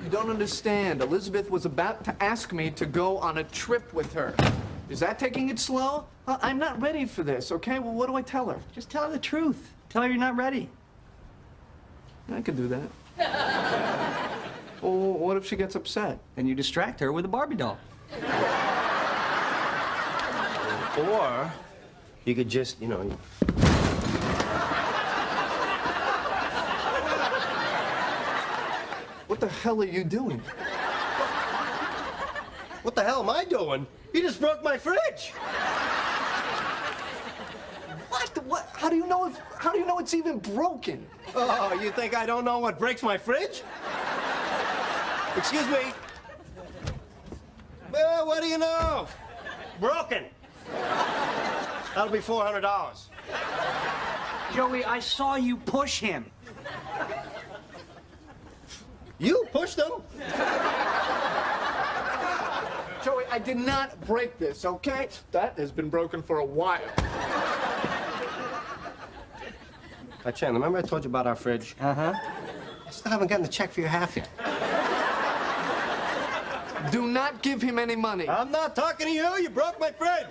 You don't understand. Elizabeth was about to ask me to go on a trip with her. Is that taking it slow? I'm not ready for this, okay? Well, what do I tell her? Just tell her the truth. Tell her you're not ready. I could do that. Well, what if she gets upset? Then you distract her with a Barbie doll. Or you could just, you know... What the hell are you doing? What the hell am I doing? You just broke my fridge. What? How do you know it's even broken? Oh, you think I don't know what breaks my fridge? Excuse me. Well, what do you know? Broken. That'll be $400. Joey, I saw you push him. You pushed him. Joey, I did not break this, okay? That has been broken for a while. Hey, Chandler, remember I told you about our fridge? Uh-huh. I still haven't gotten the check for your half yet. Do not give him any money. I'm not talking to you. You broke my fridge.